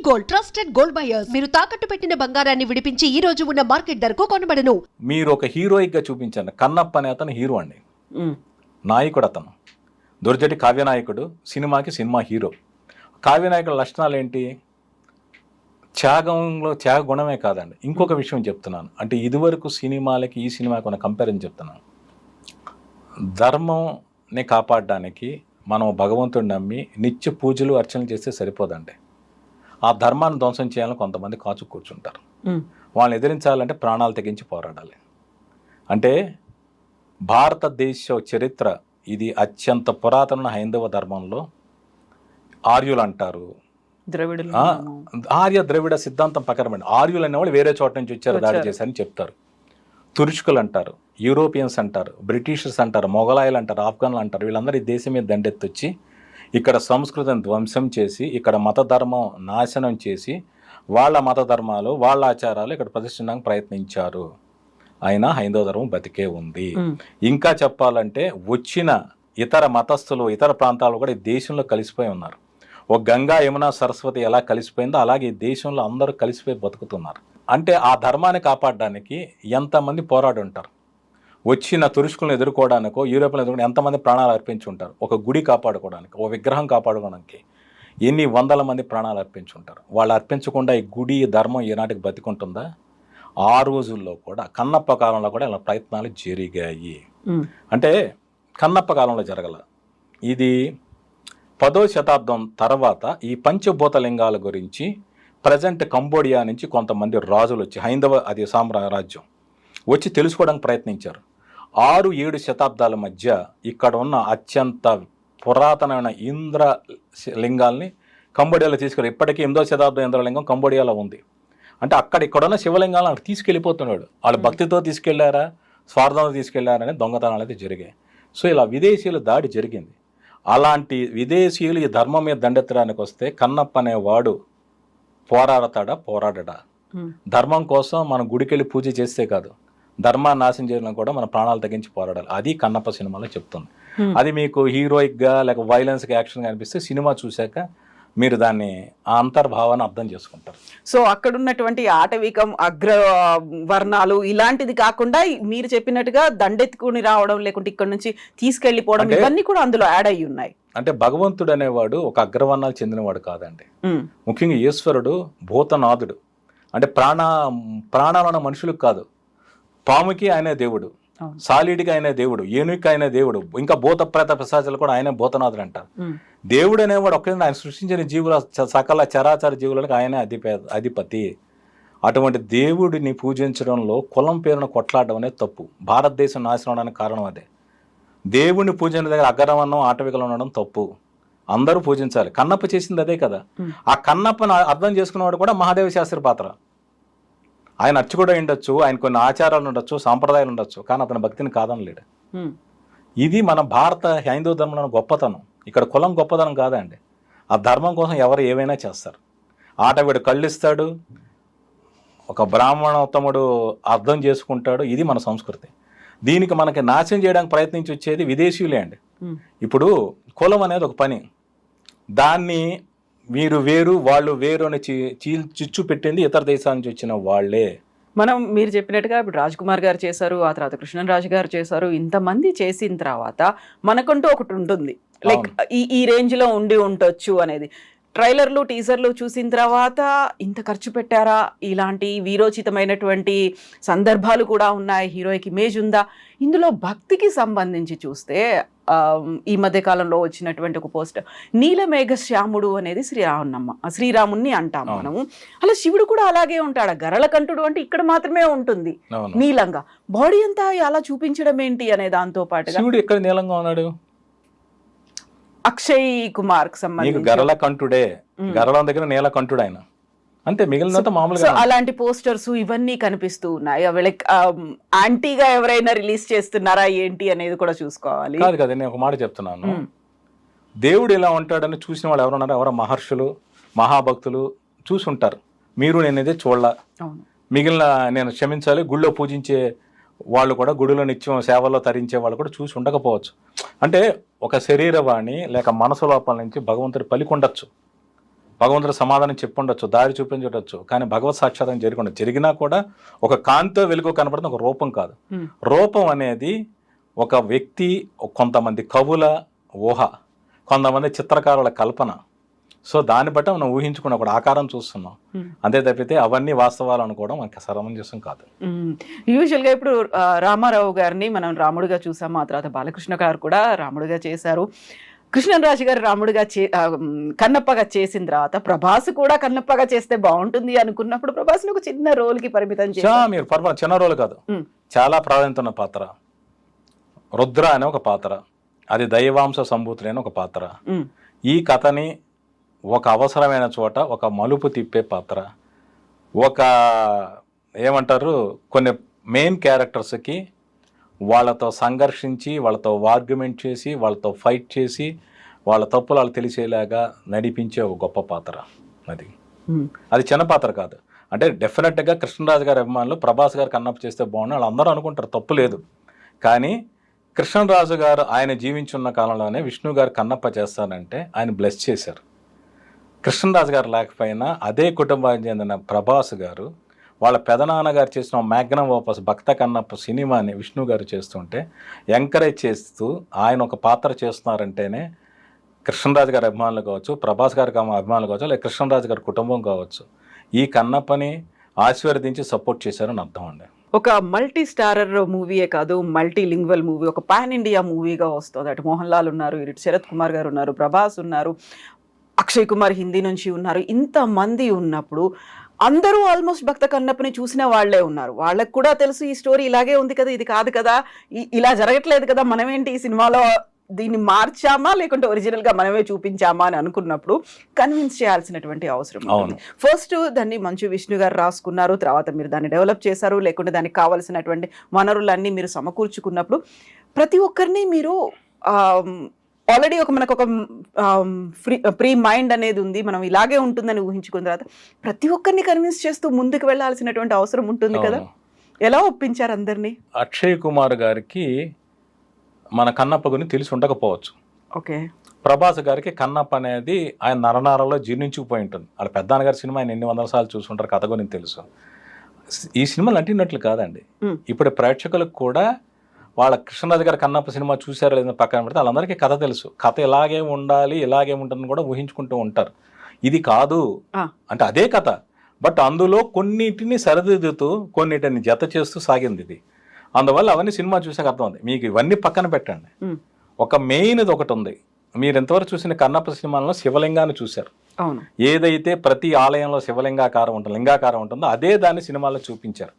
Gold trusted gold buyers మీరు తాకట్టు పెట్టిన బంగారాన్ని విడిపించి ఈ రోజు ఉన్న మార్కెట్ ధరకు కొనబడను. మీరు ఒక హీరోయిక్ గా చూపించాను. కన్నప్ప అనే అతను హీరో అండి, నాయకుడు. అతను దుర్జటి కావ్యనాయకుడు, సినిమాకి సినిమా హీరో. కావ్యనాయకుల లక్షణాలు ఏంటి? త్యాగంలో త్యాగ గుణమే కాదండి, ఇంకొక విషయం చెప్తున్నాను. అంటే ఇదివరకు సినిమాలకి ఈ సినిమాకి ఉన్న కంపారిజన్ చెప్తున్నాను. ధర్మంని కాపాడడానికి మనం భగవంతుడిని నమ్మి నిత్య పూజలు అర్చనలు చేస్తే సరిపోదండి. ఆ ధర్మాన్ని ధ్వంసం చేయాలని కొంతమంది కాచు కూర్చుంటారు. వాళ్ళని ఎదిరించాలంటే ప్రాణాలు తెగించి పోరాడాలి. అంటే భారతదేశ చరిత్ర ఇది అత్యంత పురాతన హైందవ ధర్మంలో ఆర్యులు అంటారు, ఆర్య ద్రవిడ సిద్ధాంతం ప్రకారం ఆర్యులు అనేవాళ్ళు వేరే చోట నుంచి వచ్చారు, దాడి చేశారని చెప్తారు. తురుష్కులు అంటారు, యూరోపియన్స్ అంటారు, బ్రిటిషర్స్ అంటారు, మొఘలాయలు అంటారు, ఆఫ్ఘన్లు అంటారు. వీళ్ళందరూ ఈ దేశం మీద దండెత్తొచ్చి ఇక్కడ సంస్కృతిని ధ్వంసం చేసి ఇక్కడ మత ధర్మం నాశనం చేసి వాళ్ళ మత ధర్మాలు వాళ్ళ ఆచారాలు ఇక్కడ ప్రతిష్ఠించడానికి ప్రయత్నించారు. అయినా హైందవ ధర్మం బతికే ఉంది. ఇంకా చెప్పాలంటే వచ్చిన ఇతర మతస్థులు ఇతర ప్రాంతాలు కూడా ఈ దేశంలో కలిసిపోయి ఉన్నారు. ఒక గంగా యమున సరస్వతి ఎలా కలిసిపోయిందో అలాగే ఈ దేశంలో అందరూ కలిసిపోయి బతుకుతున్నారు. అంటే ఆ ధర్మాన్ని కాపాడడానికి ఎంతమంది పోరాడి ఉంటారు. వచ్చిన తురుష్కులను ఎదుర్కోవడానికో యూరోపియన్ ఎదుర్కొని ఎంతమంది ప్రాణాలు అర్పించి ఉంటారు. ఒక గుడి కాపాడుకోవడానికి, ఒక విగ్రహం కాపాడుకోవడానికి ఎన్ని వందల మంది ప్రాణాలు అర్పించి ఉంటారు. వాళ్ళు అర్పించకుండా ఈ గుడి ధర్మం ఈనాటికి బతికుంటుందా? ఆ రోజుల్లో కూడా కన్నప్ప కాలంలో కూడా ఇలా ప్రయత్నాలు జరిగాయి. అంటే కన్నప్ప కాలంలో జరగల. ఇది 10వ శతాబ్దం తర్వాత ఈ పంచభూత లింగాల గురించి ప్రజెంట్ కంబోడియా నుంచి కొంతమంది రాజులు వచ్చి హైందవ అది సామ్రాజ్యం వచ్చి తెలుసుకోవడానికి ప్రయత్నించారు. 6-7 శతాబ్దాల మధ్య ఇక్కడ ఉన్న అత్యంత పురాతనమైన ఇంద్ర లింగాల్ని కంబోడియాలో తీసుకెళ్ళి ఇప్పటికీ 8వ శతాబ్దం ఇంద్రలింగం కంబోడియాలో ఉంది. అంటే ఇక్కడున్న శివలింగాలను అక్కడ తీసుకెళ్ళిపోతున్నాడు. వాళ్ళు భక్తితో తీసుకెళ్లారా స్వార్థంతో తీసుకెళ్లారని దొంగతనాలు అయితే జరిగాయి. సో ఇలా విదేశీయుల దాడి జరిగింది. అలాంటి విదేశీయులు ఈ ధర్మం మీద దండెత్తడానికి వస్తే కన్నప్ప అనేవాడు పోరాడడా? ధర్మం కోసం మనం గుడికెళ్ళి పూజ చేస్తే కాదు, ధర్మాన్ని నాశనం చేయడం కూడా మన ప్రాణాలు తగ్గించి పోరాడాలి. అది కన్నప్ప సినిమాలో చెప్తుంది. అది మీకు హీరోయిక్గా లేక వైలెన్స్గా యాక్షన్గా అనిపిస్తే సినిమా చూశాక మీరు దాన్ని ఆ అంతర్భావాన్ని అర్థం చేసుకుంటారు. సో అక్కడ ఉన్నటువంటి ఆటవికం అగ్ర వర్ణాలు ఇలాంటిది కాకుండా మీరు చెప్పినట్టుగా దండెత్తుకుని రావడం లేకుంటే ఇక్కడ నుంచి తీసుకెళ్లిపోవడం ఇవన్నీ కూడా అందులో యాడ్ అయ్యి ఉన్నాయి. అంటే భగవంతుడు అనేవాడు ఒక అగ్రవర్ణాలు చెందినవాడు కాదండి. ముఖ్యంగా ఈశ్వరుడు భూతనాథుడు. అంటే ప్రాణాలున్న మనుషులకు కాదు, పాముకి ఆయనే దేవుడు, సాలీడికి ఆయనే దేవుడు, ఏనుగుకి ఆయనే దేవుడు, ఇంకా భూత ప్రేత పిశాచాలు కూడా ఆయనే భూతనాథుడు అంటారు. దేవుడు అనేవాడు ఒకే ఆయన సృష్టించిన జీవుల సకల చరాచర జీవులకు ఆయనే అధిపతి. అటువంటి దేవుడిని పూజించడంలో కులం పేరును కొట్లాడడం అనేది తప్పు. భారతదేశం నాశనం అవడానికి కారణం అదే. దేవుడిని పూజించిన దగ్గర అగ్రవర్ణం ఆటవికలు ఉండడం తప్పు. అందరూ పూజించాలి. కన్నప్ప చేసింది అదే కదా. ఆ కన్నప్పను అర్థం చేసుకున్నవాడు కూడా మహాదేవ శాస్త్రి పాత్ర. ఆయన అర్చకుడు ఉండొచ్చు, ఆయన కొన్ని ఆచారాలు ఉండొచ్చు, సాంప్రదాయాలు ఉండొచ్చు, కానీ అతని భక్తిని కాదనలేడు. ఇది మన భారత హైందవ ధర్మంలో గొప్పతనం. ఇక్కడ కులం గొప్పతనం కాదండి. ఆ ధర్మం కోసం ఎవరు ఏవైనా చేస్తారు. ఆటవిడు కళ్ళిస్తాడు, ఒక బ్రాహ్మణోత్తముడు అర్థం చేసుకుంటాడు. ఇది మన సంస్కృతి. దీనికి మనకి నాశనం చేయడానికి ప్రయత్నించి వచ్చేది విదేశీయులే అండి. ఇప్పుడు కులం అనేది ఒక పని, దాన్ని వీరు వేరు వాళ్ళు వేరు అని చిచ్చు పెట్టింది ఇతర దేశాల నుంచి వచ్చిన వాళ్ళే. మీరు చెప్పినట్టుగా ఇప్పుడు రాజ్ కుమార్ గారు చేశారు, ఆ తర్వాత కృష్ణరాజు గారు చేశారు. ఇంతమంది చేసిన తర్వాత మనకంటూ ఒకటి ఉంటుంది, లైక్ ఈ రేంజ్ లో ఉండి ఉండొచ్చు అనేది. ట్రైలర్లు టీజర్లు చూసిన తర్వాత ఇంత ఖర్చు పెట్టారా, ఇలాంటి వీరోచితమైనటువంటి సందర్భాలు కూడా ఉన్నాయి, హీరోయిక్ ఇమేజ్ ఉందా? ఇందులో భక్తికి సంబంధించి చూస్తే ఈ మధ్య కాలంలో వచ్చినటువంటి ఒక పోస్ట్, నీలమేఘ శ్యాముడు అనేది శ్రీరాముణ్ణి అంటాం మనము. అలా శివుడు కూడా అలాగే ఉంటాడు. గరళ కంఠుడు అంటే ఇక్కడ మాత్రమే ఉంటుంది నీలంగా, బాడీ అంతా అలా చూపించడం ఏంటి అనే దాంతో పాటు శివుడు ఎక్కడ నీలంగా ఉన్నాడు? అక్షయ్ కుమార్ కి సంబంధించి గరళ కంఠుడే, గరళం దగ్గర నీల కంఠుడు ఆయన, అంతే. మిగిలినంత మామూలుగా అలాంటి పోస్టర్స్ ఇవన్నీ కనిపిస్తూ ఉన్నాయి. అవి లైక్ యాంటీగా ఎవరైనా రిలీజ్ చేస్తున్నారా ఏంటి అనేది కూడా చూసుకోవాలి. కాదు కదా, నేను ఒక మాట చెప్తున్నాను. దేవుడు ఎలా ఉంటాడని చూసిన వాళ్ళు ఎవరున్నారు? ఎవరో మహర్షులు మహాభక్తులు చూసి ఉంటారు. మీరు నేనేదే చూడలా. మిగిలిన నేను క్షమించాలి, గుళ్ళో పూజించే వాళ్ళు కూడా, గుడిలో నిత్యం సేవల్లో తరించే వాళ్ళు కూడా చూసి ఉండకపోవచ్చు. అంటే ఒక శరీరవాణి లేక మనసు లోపల నుంచి భగవంతుడి పలికి ఉండొచ్చు, భగవంతుడు సమాధానం చెప్పుండొచ్చు, దారి చూపించవచ్చు, కానీ భగవత్ సాక్షాత్కారం జరగకుండా జరిగినా కూడా ఒక కాంతితో వెలుగు కనపడుతుంది, ఒక రూపం కాదు. రూపం అనేది ఒక వ్యక్తి, కొంతమంది కవుల ఊహ, కొంతమంది చిత్రకారుల కల్పన. సో దాన్ని బట్టి మనం ఊహించుకున్న ఒక ఆకారం చూస్తున్నాం, అంతే తప్పితే అవన్నీ వాస్తవాలు అనుకోవడం మనకి సమంజసం కాదు. యూజువల్గా ఇప్పుడు రామారావు గారిని మనం రాముడిగా చూసాము, ఆ తర్వాత బాలకృష్ణ గారు కూడా రాముడిగా చేశారు. కృష్ణరాజు గారు రాముడిగా కన్నప్పగా చేసిన తర్వాత ప్రభాస్ కూడా కన్నప్పగా చేస్తే బాగుంటుంది అనుకున్నప్పుడు ప్రభాస్ని ఒక చిన్న రోల్కి పరిమితం చేశారు. మీరు చిన్న రోల్ కాదు, చాలా ప్రాధాన్యత ఉన్న పాత్ర. రుద్ర అనే ఒక పాత్ర, అది దైవాంశ సంభూతులైన ఒక పాత్ర. ఈ కథని ఒక అవసరమైన చోట ఒక మలుపు తిప్పే పాత్ర. ఒక ఏమంటారు, కొన్ని మెయిన్ క్యారెక్టర్స్కి వాళ్ళతో సంఘర్షించి, వాళ్ళతో ఆర్గ్యుమెంట్ చేసి, వాళ్ళతో ఫైట్ చేసి, వాళ్ళ తప్పులు వాళ్ళు తెలిసేలాగా నడిపించే ఒక గొప్ప పాత్ర అది. అది చిన్న పాత్ర కాదు. అంటే డెఫినెట్గా కృష్ణరాజు గారి అభిమానులు ప్రభాస్ గారు కన్నప్ప చేస్తే బాగుంది వాళ్ళు అందరూ అనుకుంటారు, తప్పు లేదు. కానీ కృష్ణరాజు గారు ఆయన జీవించున్న కాలంలోనే విష్ణు గారు కన్నప్ప చేస్తానంటే ఆయన బ్లెస్ చేశారు. కృష్ణరాజు గారు లేకపోయినా అదే కుటుంబానికి చెందిన ప్రభాస్ గారు వాళ్ళ పెదనాన్నగారు చేసిన మ్యాగ్నమ్ ఓపస్ భక్త కన్నప్ప సినిమాని విష్ణు గారు చేస్తుంటే ఎంకరేజ్ చేస్తూ ఆయన ఒక పాత్ర చేస్తున్నారంటేనే కృష్ణరాజు గారి అభిమానులు కావచ్చు, ప్రభాస్ గారికి అభిమానులు కావచ్చు, లేదా కృష్ణరాజు గారి కుటుంబం కావచ్చు, ఈ కన్నప్పని ఆశీర్వదించి సపోర్ట్ చేశారని అర్థం అండి. ఒక మల్టీ స్టారర్ మూవీయే కాదు, మల్టీ లింగ్వల్ మూవీ, ఒక పాన్ ఇండియా మూవీగా వస్తుంది. అటు మోహన్ లాల్ ఉన్నారు, ఇటు శరత్ కుమార్ గారు ఉన్నారు, ప్రభాస్ ఉన్నారు, అక్షయ్ కుమార్ హిందీ నుంచి ఉన్నారు. ఇంతమంది ఉన్నప్పుడు అందరూ ఆల్మోస్ట్ భక్త కన్నప్పని చూసిన వాళ్లే ఉన్నారు. వాళ్ళకు కూడా తెలుసు ఈ స్టోరీ ఇలాగే ఉంది కదా, ఇది కాదు కదా, ఇలా జరగట్లేదు కదా, మనమేంటి ఈ సినిమాలో దీన్ని మార్చామా లేకుంటే ఒరిజినల్గా మనమే చూపించామా అని అనుకున్నప్పుడు కన్విన్స్ చేయాల్సినటువంటి అవసరం ఉంది. ఫస్ట్ దాన్ని మంచు విష్ణు గారు రాసుకున్నారు, తర్వాత మీరు దాన్ని డెవలప్ చేశారు, లేకుంటే దానికి కావాల్సినటువంటి వనరులన్నీ మీరు సమకూర్చుకున్నప్పుడు ప్రతి ఒక్కరిని మీరు ఆల్రెడీ మనకు ఒక ప్రీ మైండ్ అనేది ఉంది, మనం ఇలాగే ఉంటుందని ఊహించుకున్న తర్వాత ప్రతి ఒక్కరిని కన్విన్స్ చేస్తూ ముందుకు వెళ్ళాల్సినటువంటి అవసరం ఉంటుంది కదా. ఎలా ఒప్పించారు అందరినీ? అక్షయ్ కుమార్ గారికి మన కన్నప్ప గురించి తెలిసి ఉండకపోవచ్చు. ఓకే. ప్రభాస్ గారికి కన్నప్ప అనేది ఆయన నరనారలో జీర్ణించుకుపోయి ఉంటుంది. వాళ్ళ పెద్దనాన్నగారి సినిమా ఆయన ఎన్ని వందల సార్లు చూసుంటారు, కథ గురించి తెలుసు. ఈ సినిమాలు అంటినట్లు కాదండి. ఇప్పుడు ప్రేక్షకులకు కూడా వాళ్ళ కృష్ణరాజు గారి కన్నప్ప సినిమా చూసారో లేదని పక్కన పెడితే వాళ్ళందరికీ కథ తెలుసు. కథ ఇలాగే ఉండాలి, ఇలాగే ఉంటుందని కూడా ఊహించుకుంటూ ఉంటారు. ఇది కాదు అంటే అదే కథ, బట్ అందులో కొన్నిటిని సరిదిద్దుతూ కొన్నిటిని జత చేస్తూ సాగింది ఇది. అందువల్ల అవన్నీ సినిమా చూసాక అర్థం. మీకు ఇవన్నీ పక్కన పెట్టండి, ఒక మెయిన్ది ఒకటి ఉంది. మీరు ఎంతవరకు చూసిన కన్నప్ప సినిమాల్లో శివలింగాన్ని చూశారు. ఏదైతే ప్రతి ఆలయంలో శివలింగాకారం ఉంటుందో, లింగాకారం ఉంటుందో అదే దాన్ని సినిమాల్లో చూపించారు.